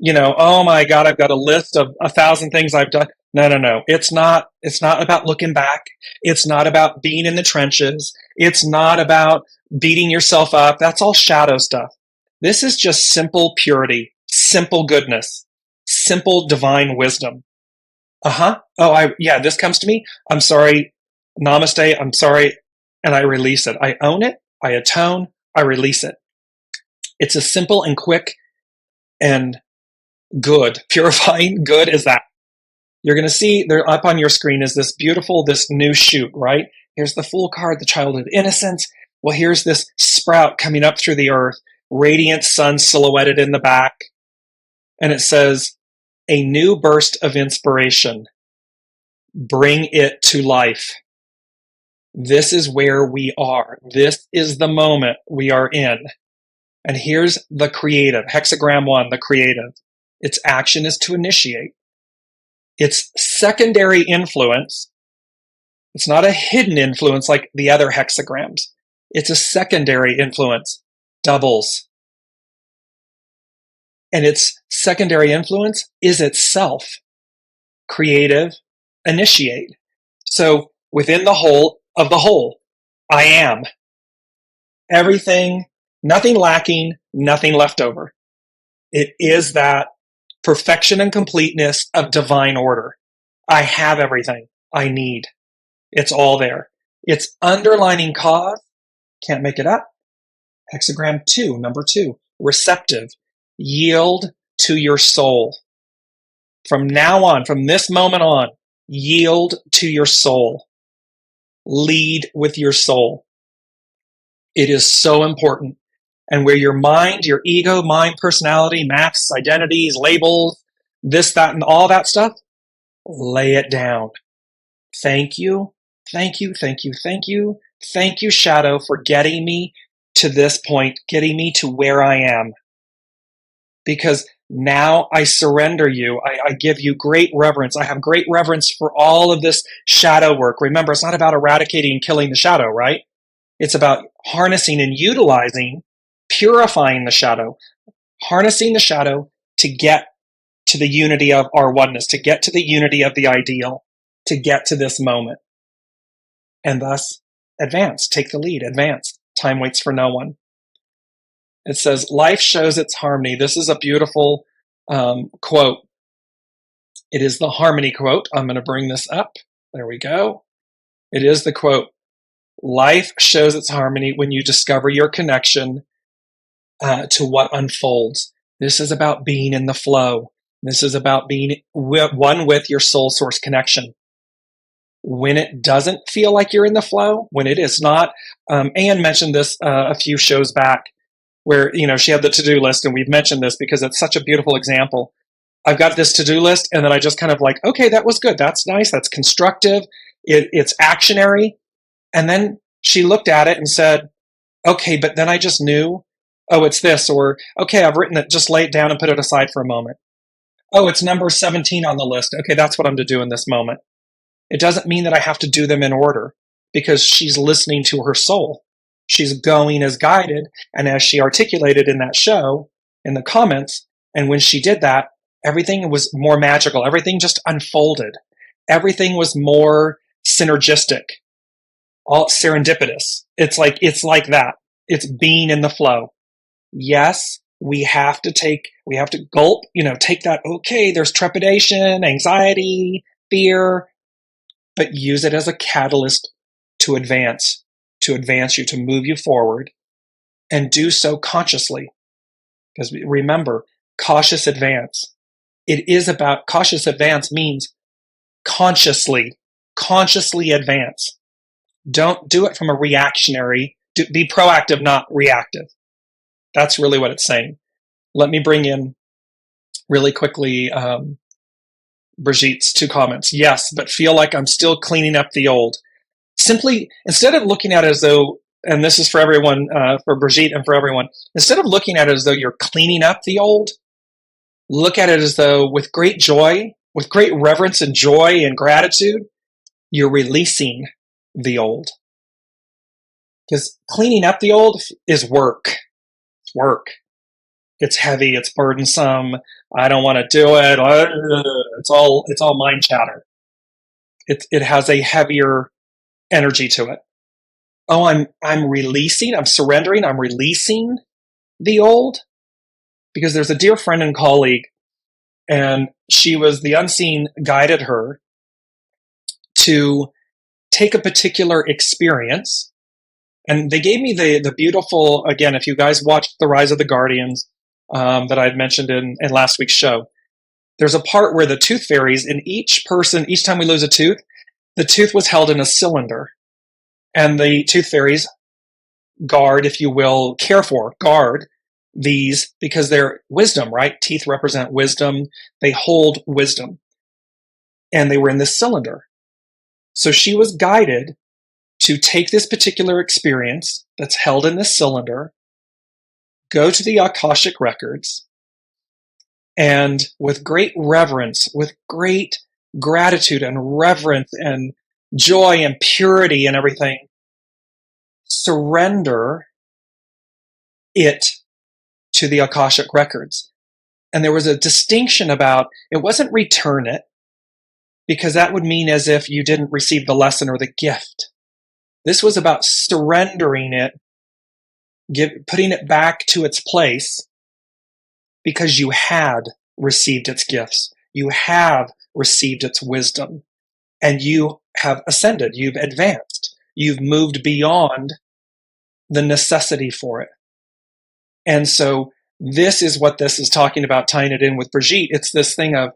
oh my God, I've got a list of 1,000 things I've done. No. It's not about looking back. It's not about being in the trenches. It's not about beating yourself up. That's all shadow stuff. This is just simple purity, simple goodness, simple divine wisdom. This comes to me. I'm sorry. Namaste. I'm sorry. And I release it. I own it. I atone. I release it. It's as simple and quick and good. Purifying good is that. You're going to see there up on your screen is this new shoot, right? Here's the Fool card, the childhood innocence. Well, here's this sprout coming up through the earth, radiant sun silhouetted in the back. And it says, a new burst of inspiration. Bring it to life. This is where we are. This is the moment we are in. And here's the creative, hexagram 1, the creative. Its action is to initiate. Its secondary influence, it's not a hidden influence like the other hexagrams. It's a secondary influence, doubles. And its secondary influence is itself, creative, initiate. So within the whole of the whole, I am. Everything, nothing lacking, nothing left over. It is that perfection and completeness of divine order. I have everything I need. It's all there. It's underlining cause. Can't make it up. Hexagram 2, number 2, receptive. Yield to your soul. From now on, from this moment on, yield to your soul. Lead with your soul. It is so important. And where your mind, your ego, mind, personality, masks, identities, labels, this, that, and all that stuff, lay it down. Thank you, thank you, thank you, thank you. Thank you, Shadow, for getting me to this point, getting me to where I am. Because now I surrender you. I give you great reverence. I have great reverence for all of this shadow work. Remember, it's not about eradicating and killing the shadow, right? It's about harnessing and utilizing, purifying the shadow, harnessing the shadow to get to the unity of our oneness, to get to the unity of the ideal, to get to this moment. And thus, advance, take the lead, advance. Time waits for no one. It says, life shows its harmony. This is a beautiful quote. It is the harmony quote. I'm going to bring this up. There we go. It is the quote. Life shows its harmony when you discover your connection to what unfolds. This is about being in the flow. This is about being one with your soul source connection. When it doesn't feel like you're in the flow, when it is not, Anne mentioned this a few shows back, where, she had the to-do list, and we've mentioned this because it's such a beautiful example. I've got this to-do list, and then I just kind of like, okay, that was good. That's nice. That's constructive. It's actionary. And then she looked at it and said, okay, but then I just knew, oh, it's this, or, okay, I've written it, just lay it down and put it aside for a moment. Oh, it's number 17 on the list. Okay, that's what I'm to do in this moment. It doesn't mean that I have to do them in order, because she's listening to her soul. She's going as guided, and as she articulated in that show, in the comments, and when she did that, everything was more magical. Everything just unfolded. Everything was more synergistic, all serendipitous. It's like that. It's being in the flow. Yes, we have to gulp, take that, okay, there's trepidation, anxiety, fear, but use it as a catalyst to advance you, to move you forward, and do so consciously. Because remember, cautious advance. It is about cautious advance means consciously advance. Don't do it from a reactionary, be proactive, not reactive. That's really what it's saying. Let me bring in really quickly Brigitte's 2 comments. Yes, but feel like I'm still cleaning up the old. Simply, instead of looking at it as though, and this is for everyone, for Brigitte and for everyone, instead of looking at it as though you're cleaning up the old, look at it as though with great joy, with great reverence and joy and gratitude, you're releasing the old. Because cleaning up the old is work. It's work. It's heavy. It's burdensome. I don't want to do it. It's all mind chatter. It has a heavier energy to it. Oh, I'm releasing. I'm surrendering. I'm releasing the old. Because there's a dear friend and colleague, and the unseen guided her to take a particular experience. And they gave me the beautiful, again, if you guys watched The Rise of the Guardians that I had mentioned in last week's show, there's a part where the tooth fairies, in each time we lose a tooth, the tooth was held in a cylinder. And the tooth fairies guard, if you will, guard these because they're wisdom, right? Teeth represent wisdom. They hold wisdom. And they were in this cylinder. So she was guided to take this particular experience that's held in this cylinder, go to the Akashic records, and with great reverence, with great gratitude and reverence and joy and purity and everything, surrender it to the Akashic records. And there was a distinction about, it wasn't return it, because that would mean as if you didn't receive the lesson or the gift. This was about surrendering it, putting it back to its place, because you had received its gifts. You have received its wisdom. And you have ascended. You've advanced. You've moved beyond the necessity for it. And so this is what this is talking about, tying it in with Brigitte. It's this thing of,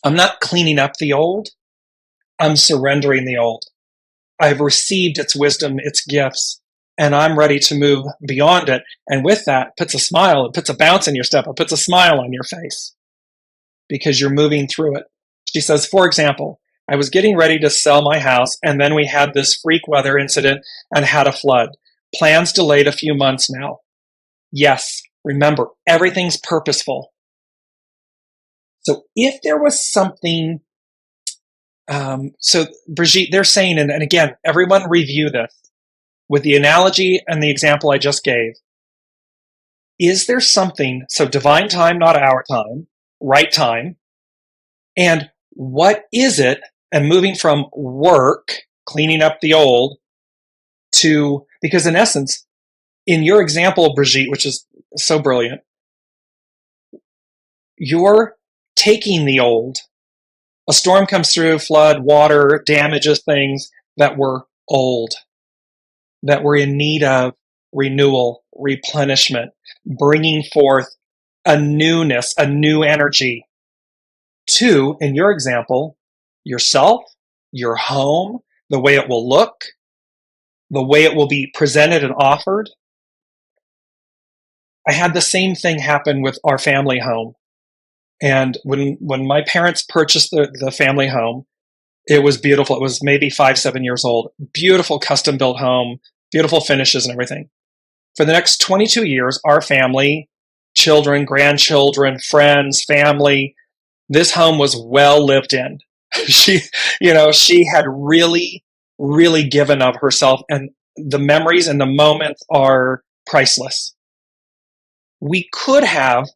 I'm not cleaning up the old. I'm surrendering the old. I've received its wisdom, its gifts, and I'm ready to move beyond it. And with that, it puts a smile, it puts a bounce in your step, it puts a smile on your face because you're moving through it. She says, for example, I was getting ready to sell my house, and then we had this freak weather incident and had a flood. Plans delayed a few months now. Yes, remember, everything's purposeful. So if there was something, so Brigitte, they're saying, and again, everyone review this with the analogy and the example I just gave. Is there something, so divine time, not our time, right time, and what is it, and moving from work, cleaning up the old, to, because in essence, in your example, Brigitte, which is so brilliant, you're taking the old. A storm comes through, flood, water, damages things that were old, that were in need of renewal, replenishment, bringing forth a newness, a new energy to, in your example, yourself, your home, the way it will look, the way it will be presented and offered. I had the same thing happen with our family home. And when my parents purchased the family home, it was beautiful. It was maybe 5-7 years old. Beautiful custom built home, beautiful finishes and everything. For the next 22 years, our family, children, grandchildren, friends, family, this home was well lived in. She had really, really given of herself, and the memories and the moments are priceless. We could have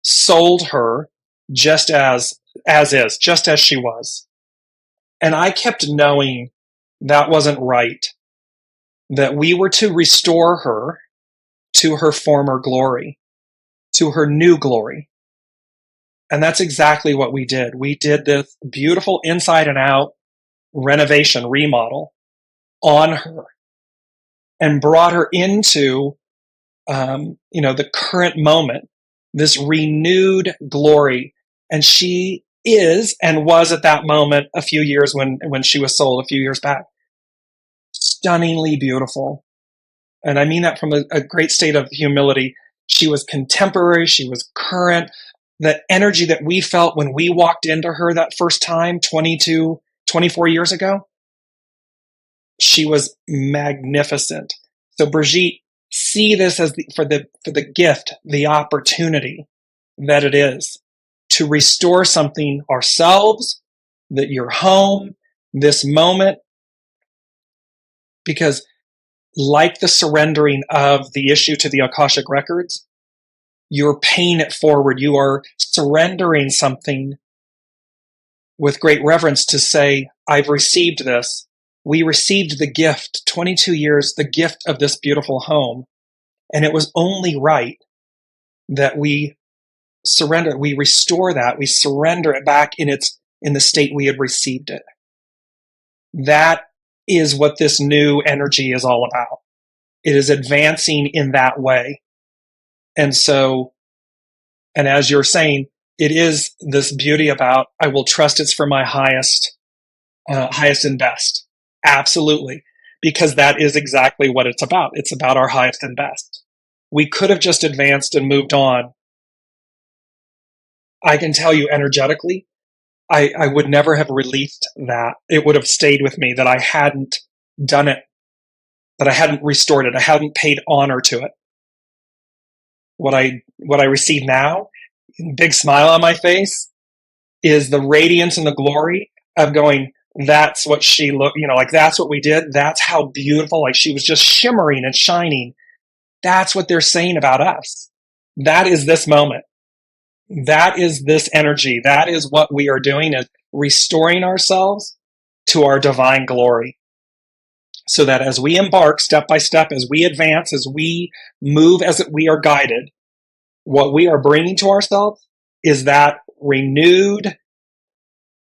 sold her just as is, just as she was. And I kept knowing that wasn't right, that we were to restore her to her former glory, to her new glory. And that's exactly what we did. We did this beautiful inside and out renovation, remodel on her, and brought her into, the current moment, this renewed glory. And she is and was at that moment a few years when she was sold a few years back. Stunningly beautiful. And I mean that from a great state of humility. She was contemporary. She was current. The energy that we felt when we walked into her that first time, 24 years ago, she was magnificent. So Brigitte, see this as for the gift, the opportunity that it is to restore something ourselves, that your home, this moment, because like the surrendering of the issue to the Akashic records, you're paying it forward. You are surrendering something with great reverence to say, I've received this. We received the gift, 22 years, the gift of this beautiful home. And it was only right that we surrender, we restore that, we surrender it back in the state we had received it. That is what this new energy is all about. It is advancing in that way. And so, and as you're saying, it is this beauty about, I will trust it's for my highest and best. Absolutely. Because that is exactly what it's about. It's about our highest and best. We could have just advanced and moved on. I can tell you energetically, I would never have released that. It would have stayed with me that I hadn't done it, that I hadn't restored it. I hadn't paid honor to it. What I receive now, big smile on my face, is the radiance and the glory of going, that's what she looked, like that's what we did. That's how beautiful, like she was just shimmering and shining. That's what they're saying about us. That is this moment. That is this energy. That is what we are doing, is restoring ourselves to our divine glory. So that as we embark step by step, as we advance, as we move, as we are guided, what we are bringing to ourselves is that renewed,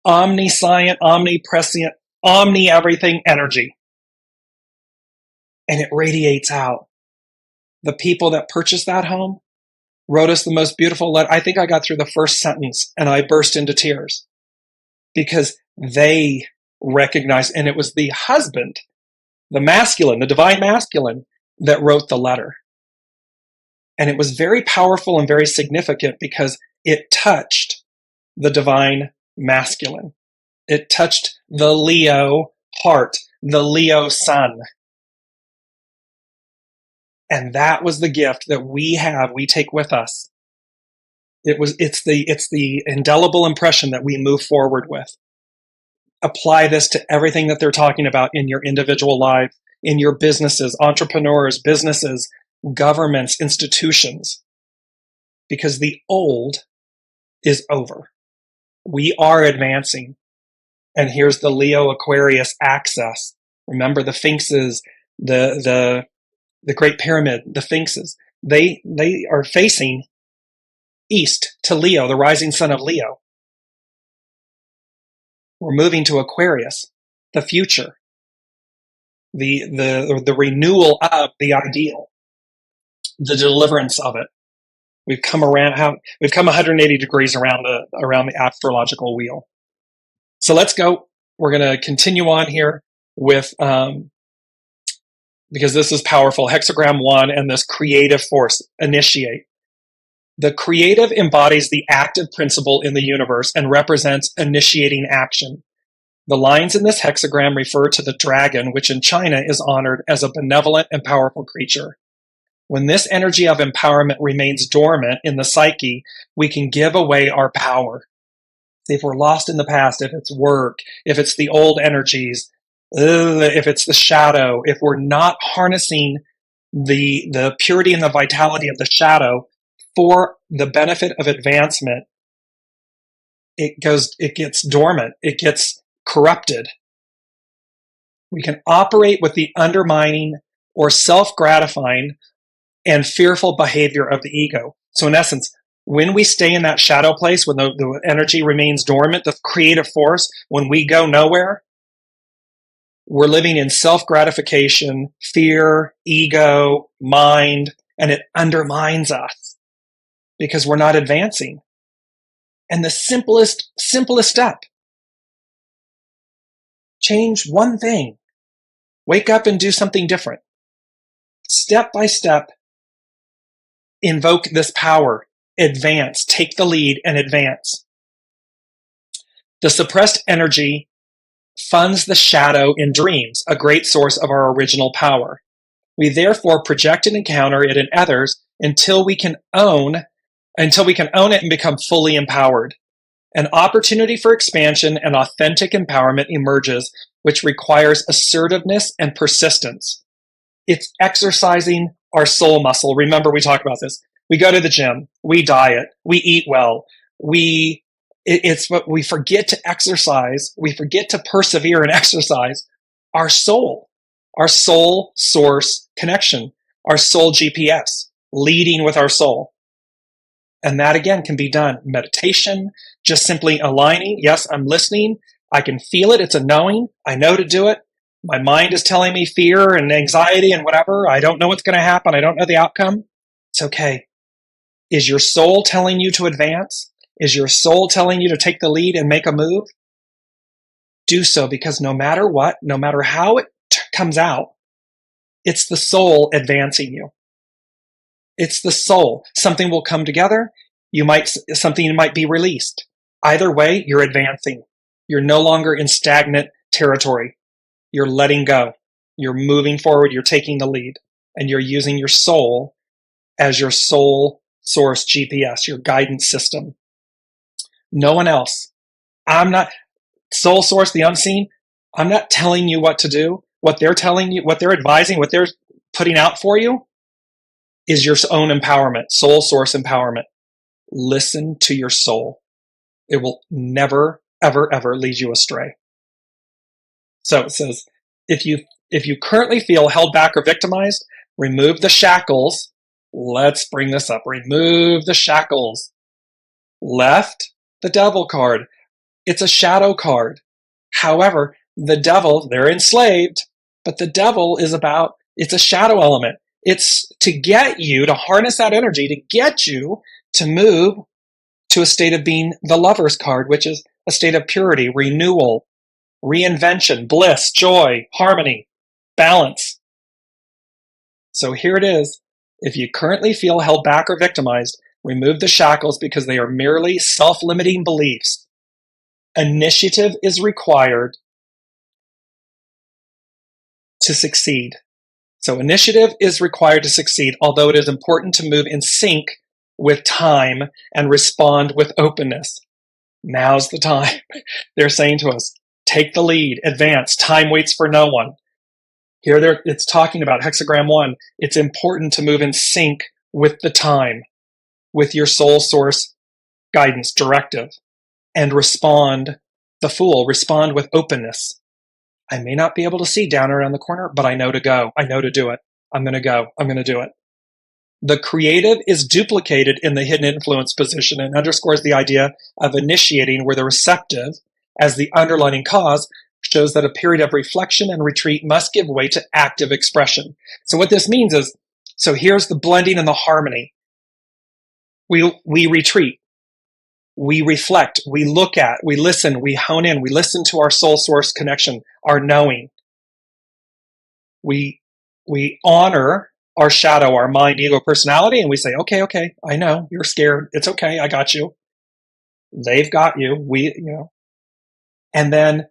omniscient, omniprescient, omni-everything energy. And it radiates out. The people that purchased that home wrote us the most beautiful letter. I think I got through the first sentence and I burst into tears because they recognized, and it was the husband, the masculine, the divine masculine, that wrote the letter. And it was very powerful and very significant because it touched the divine masculine. It touched the Leo heart, the Leo sun. And that was the gift that we take with us. It's the indelible impression that we move forward with. Apply this to everything that they're talking about in your individual life, in your businesses, entrepreneurs, businesses, governments, institutions. Because the old is over. We are advancing. And here's the Leo Aquarius axis. Remember the Sphinxes, the Great Pyramid, the Sphinxes. They are facing east to Leo, the rising sun of Leo. We're moving to Aquarius, the future, the renewal of the ideal, the deliverance of it. We've come 180 degrees around the astrological wheel. So let's go. We're going to continue on here with, because this is powerful, hexagram 1 and this creative force, initiate. The creative embodies the active principle in the universe and represents initiating action. The lines in this hexagram refer to the dragon, which in China is honored as a benevolent and powerful creature. When this energy of empowerment remains dormant in the psyche, we can give away our power. If we're lost in the past, if it's work, if it's the old energies, if it's the shadow, if we're not harnessing the purity and the vitality of the shadow for the benefit of advancement, it gets dormant, it gets corrupted. We can operate with the undermining or self-gratifying and fearful behavior of the ego. So in essence, when we stay in that shadow place, when the energy remains dormant, the creative force, when we go nowhere, we're living in self-gratification, fear, ego, mind, and it undermines us because we're not advancing. And the simplest step, change one thing. Wake up and do something different. Step by step, invoke this power, advance, take the lead and advance. The suppressed energy funds the shadow in dreams, a great source of our original power. We therefore project and encounter it in others until we can own it and become fully empowered. An opportunity for expansion and authentic empowerment emerges, which requires assertiveness and persistence. It's exercising our soul muscle. Remember, we talk about this. We go to the gym, we diet, we eat well, it's what we forget to exercise. We forget to persevere and exercise our soul source connection, our soul GPS, leading with our soul. And that again can be done. Meditation, just simply aligning. Yes, I'm listening. I can feel it. It's a knowing. I know to do it. My mind is telling me fear and anxiety and whatever. I don't know what's going to happen. I don't know the outcome. It's okay. Is your soul telling you to advance? Is your soul telling you to take the lead and make a move? Do so, because no matter what, no matter how it comes out, it's the soul advancing you. It's the soul. Something will come together. Something might be released. Either way, you're advancing. You're no longer in stagnant territory. You're letting go. You're moving forward. You're taking the lead, and you're using your soul as your soul source GPS, your guidance system. No one else. I'm not soul source, the unseen. I'm not telling you what to do. What they're telling you, what they're advising, what they're putting out for you is your own empowerment, soul source empowerment. Listen to your soul. It will never, ever, ever lead you astray. So it says, if you currently feel held back or victimized, remove the shackles. Let's bring this up. Remove the shackles. Left, the devil card. It's a shadow card. However, the devil, they're enslaved, but the devil it's a shadow element. It's to get you to harness that energy, to get you to move to a state of being the lover's card, which is a state of purity, renewal, reinvention, bliss, joy, harmony, balance. So here it is. If you currently feel held back or victimized, remove the shackles because they are merely self-limiting beliefs. Initiative is required to succeed. So initiative is required to succeed, although it is important to move in sync with time and respond with openness. Now's the time. They're saying to us, take the lead, advance, time waits for no one. Here it's talking about hexagram 1. It's important to move in sync with the time, with your soul source guidance, directive, and respond with openness. I may not be able to see down around the corner, but I know to go. I know to do it. I'm going to go. I'm going to do it. The creative is duplicated in the hidden influence position and underscores the idea of initiating where the receptive, as the underlying cause, shows that a period of reflection and retreat must give way to active expression. So what this means is, so here's the blending and the harmony. We retreat. We reflect, we look at, we listen, we hone in, we listen to our soul source connection, our knowing. We honor our shadow, our mind, ego, personality, and we say, okay, I know, you're scared. It's okay, I got you. They've got you. And then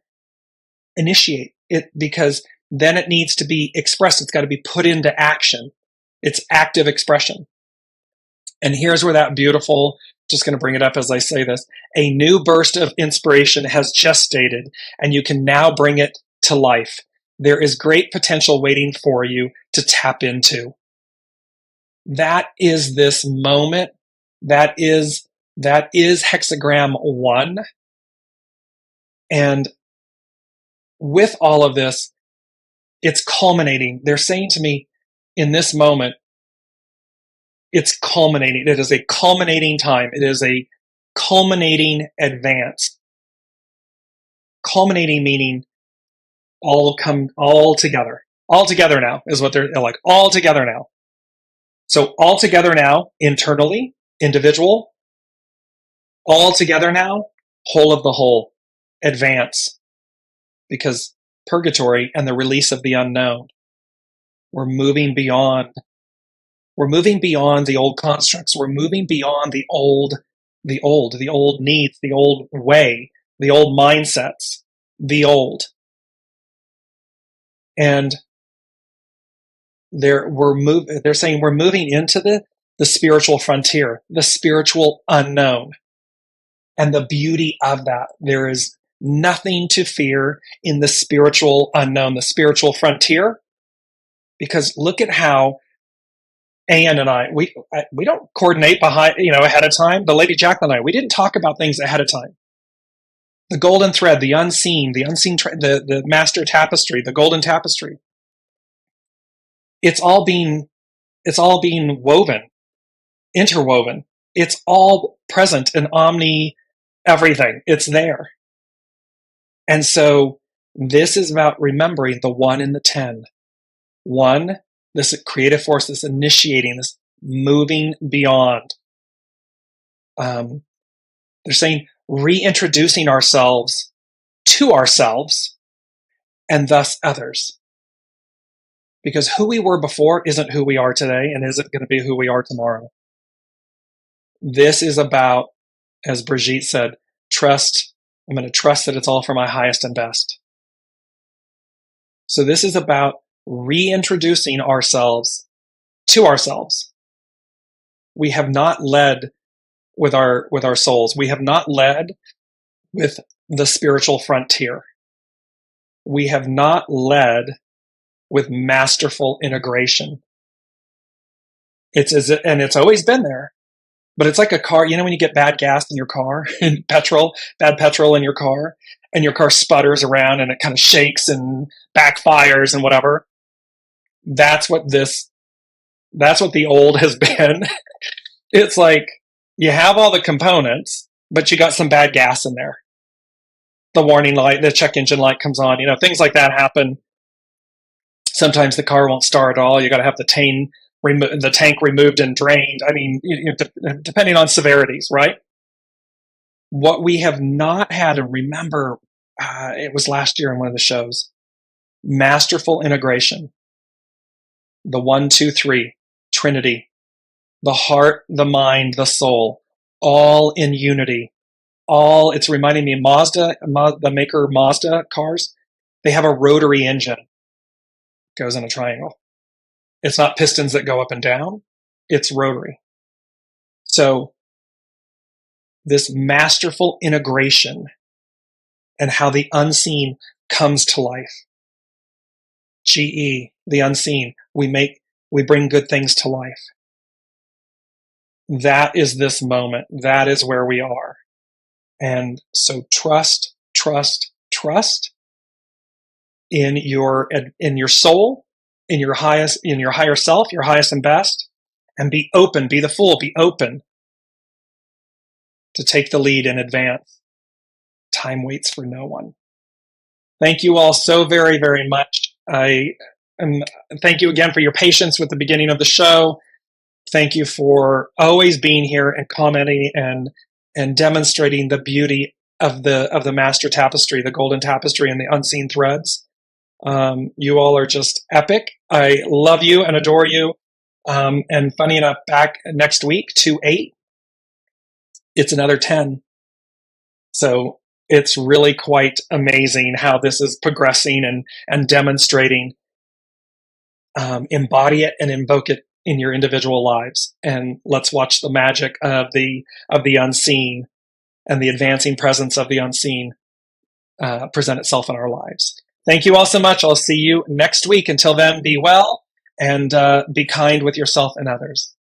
initiate it, because then it needs to be expressed. It's got to be put into action. It's active expression. And here's where that beautiful, just going to bring it up as I say this, a new burst of inspiration has gestated, and you can now bring it to life. There is great potential waiting for you to tap into. That is this moment. That is hexagram 1. And with all of this, it's culminating. They're saying to me, in this moment, it's culminating. It is a culminating time. It is a culminating advance. Culminating meaning all together. All together now is what they're like. All together now. So all together now, internally, individual. All together now, whole of the whole. Advance. Because purgatory and the release of the unknown. We're moving beyond the old constructs. We're moving beyond the old needs, the old way, the old mindsets, the old. And they're saying we're moving into the spiritual frontier, the spiritual unknown. And the beauty of that, there is nothing to fear in the spiritual unknown, the spiritual frontier. Because look at how Anne and I, we don't coordinate behind, ahead of time. But Lady Jacqueline and I, we didn't talk about things ahead of time. The golden thread, the unseen, the master tapestry, the golden tapestry. It's all being woven, interwoven. It's all present in omni everything. It's there. And so this is about remembering the 1 and the 10. 1, this creative force, this initiating, this moving beyond. They're saying reintroducing ourselves to ourselves and thus others. Because who we were before isn't who we are today and isn't going to be who we are tomorrow. This is about, as Brigitte said, trust. I'm going to trust that it's all for my highest and best. So this is about reintroducing ourselves to ourselves. We have not led with our souls. We have not led with the spiritual frontier. We have not led with masterful integration. And it's always been there, but it's like a car. When you get bad gas in your car and bad petrol in your car, and your car sputters around and it kind of shakes and backfires and whatever. That's what the old has been. It's like you have all the components, but you got some bad gas in there. The warning light, the check engine light comes on, things like that happen. Sometimes the car won't start at all. You got to have the tank removed and drained. I mean, depending on severities, right? What we have not had, and remember, it was last year in one of the shows, masterful integration. The 1, 2, 3, Trinity, the heart, the mind, the soul, all in unity. It's reminding me of Mazda, the maker Mazda cars. They have a rotary engine. It goes in a triangle. It's not pistons that go up and down. It's rotary. So this masterful integration and how the unseen comes to life. GE, the unseen. We bring good things to life. That is this moment. That is where we are. And so trust in your soul, in your higher self, your highest and best, and be open, be the fool, be open to take the lead and advance. Time waits for no one. Thank you all so very, very much. Thank you again for your patience with the beginning of the show. Thank you for always being here and commenting and demonstrating the beauty of the master tapestry, the golden tapestry, and the unseen threads. You all are just epic. I love you and adore you. And funny enough, back next week, 2/8, it's another 10. So it's really quite amazing how this is progressing and demonstrating. Embody it and invoke it in your individual lives. And let's watch the magic of the unseen and the advancing presence of the unseen present itself in our lives. Thank you all so much. I'll see you next week. Until then, be well and be kind with yourself and others.